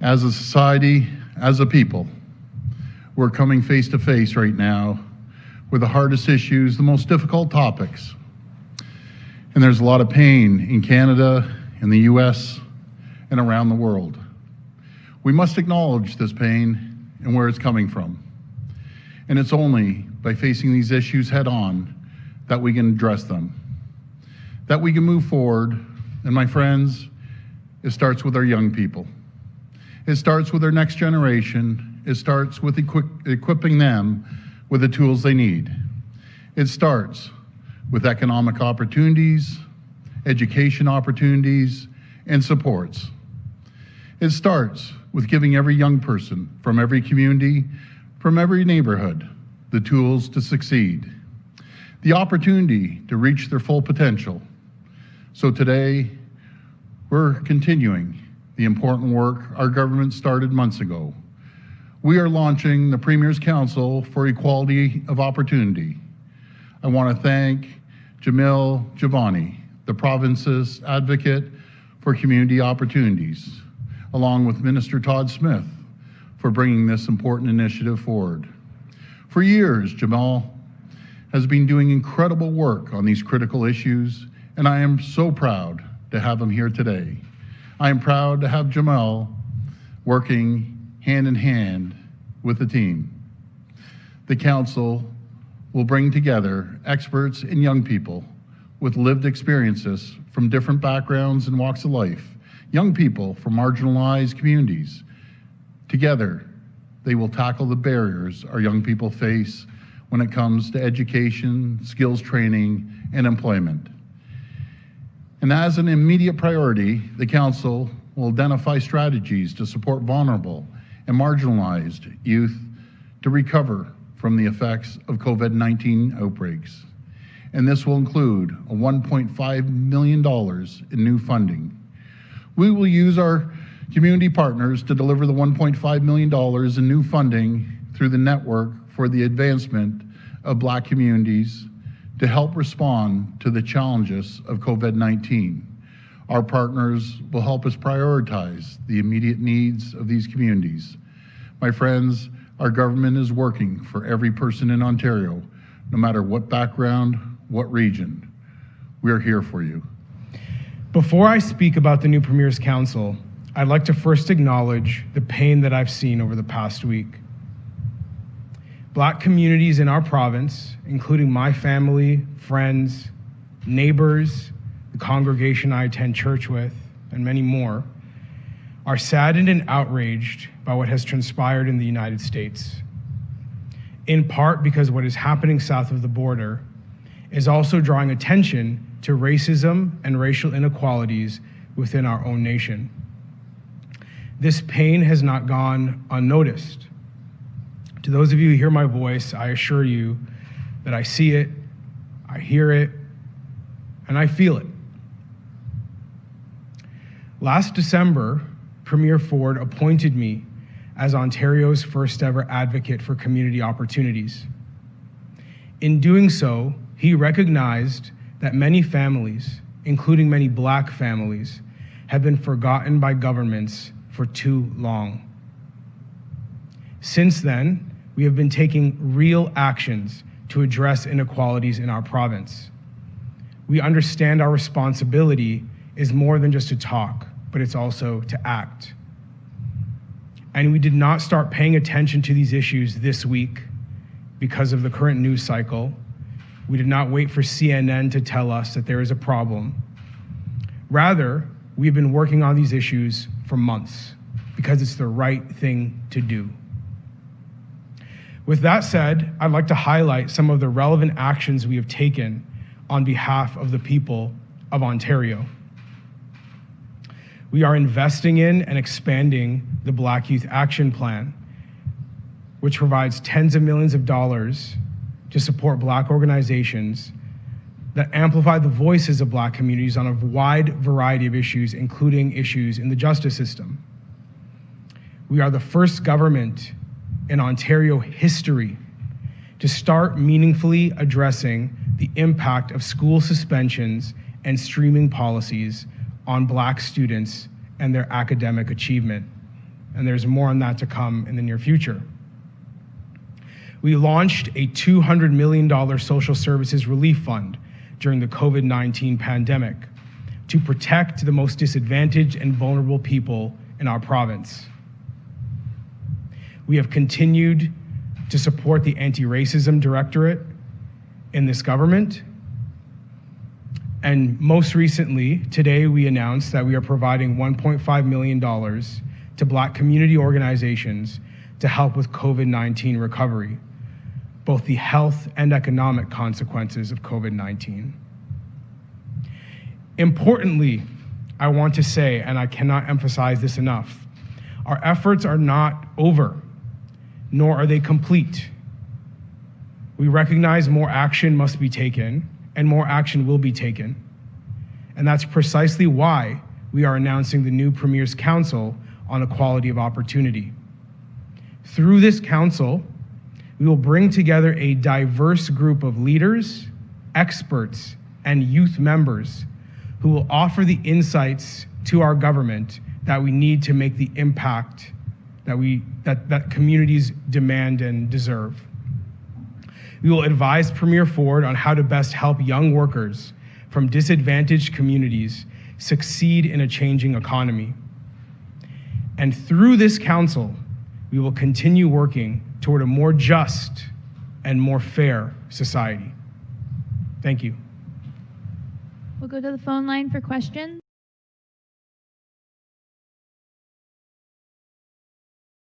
As a society, as a people, we're coming face to face right now with the hardest issues, the most difficult topics. And there's a lot of pain in Canada, in the US, and around the world. We must acknowledge this pain and where it's coming from. And it's only by facing these issues head on that we can address them, that we can move forward. And my friends, it starts with our young people. It starts with our next generation. It starts with equipping them with the tools they need. It starts with economic opportunities, education opportunities, and supports. It starts with giving every young person from every community, from every neighborhood, the tools to succeed, the opportunity to reach their full potential. So today, we're continuing the important work our government started months ago. We are launching the Premier's Council for Equality of Opportunity. I want to thank Jamil Jivani, the province's advocate for community opportunities, along with Minister Todd Smith, for bringing this important initiative forward. For years, Jamil has been doing incredible work on these critical issues, and I am so proud to have him here today. I am proud to have Jamil working hand in hand with the team. The Council will bring together experts and young people with lived experiences from different backgrounds and walks of life, young people from marginalized communities. Together, they will tackle the barriers our young people face when it comes to education, skills training, and employment. And as an immediate priority, the Council will identify strategies to support vulnerable and marginalized youth to recover from the effects of COVID-19 outbreaks. And this will include a $1.5 million in new funding. We will use our community partners to deliver the $1.5 million in new funding through the Network for the Advancement of Black Communities to help respond to the challenges of COVID-19. Our partners will help us prioritize the immediate needs of these communities. My friends, our government is working for every person in Ontario, no matter what background, what region. We are here for you. Before I speak about the new Premier's Council, I'd like to first acknowledge the pain that I've seen over the past week. Black communities in our province, including my family, friends, neighbors, the congregation I attend church with, and many more, are saddened and outraged by what has transpired in the United States. In part because what is happening south of the border is also drawing attention to racism and racial inequalities within our own nation. This pain has not gone unnoticed. To those of you who hear my voice, I assure you that I see it, I hear it, and I feel it. Last December, Premier Ford appointed me as Ontario's first ever advocate for community opportunities. In doing so, he recognized that many families, including many Black families, have been forgotten by governments for too long. Since then, we have been taking real actions to address inequalities in our province. We understand our responsibility is more than just to talk, but it's also to act. And we did not start paying attention to these issues this week because of the current news cycle. We did not wait for CNN to tell us that there is a problem. Rather, we've been working on these issues for months because it's the right thing to do. With that said, I'd like to highlight some of the relevant actions we have taken on behalf of the people of Ontario. We are investing in and expanding the Blackheath Action Plan, which provides tens of millions of dollars to support Black organizations that amplify the voices of Black communities on a wide variety of issues, including issues in the justice system. We are the first government in Ontario history to start meaningfully addressing the impact of school suspensions and streaming policies on Black students and their academic achievement. and there's more on that to come in the near future. We launched a $200 million social services relief fund during the COVID-19 pandemic to protect the most disadvantaged and vulnerable people in our province. We have continued to support the Anti-Racism Directorate in this government. And most recently, today we announced that we are providing $1.5 million to Black community organizations to help with COVID-19 recovery, both the health and economic consequences of COVID-19. Importantly, I want to say, and I cannot emphasize this enough, our efforts are not over, nor are they complete. We recognize more action must be taken, and more action will be taken. And that's precisely why we are announcing the new Premier's Council on Equality of Opportunity. Through this council, we will bring together a diverse group of leaders, experts, and youth members who will offer the insights to our government that we need to make the impact that communities demand and deserve. We will advise Premier Ford on how to best help young workers from disadvantaged communities succeed in a changing economy. And through this council, we will continue working toward a more just and more fair society. Thank you. We'll go to the phone line for questions.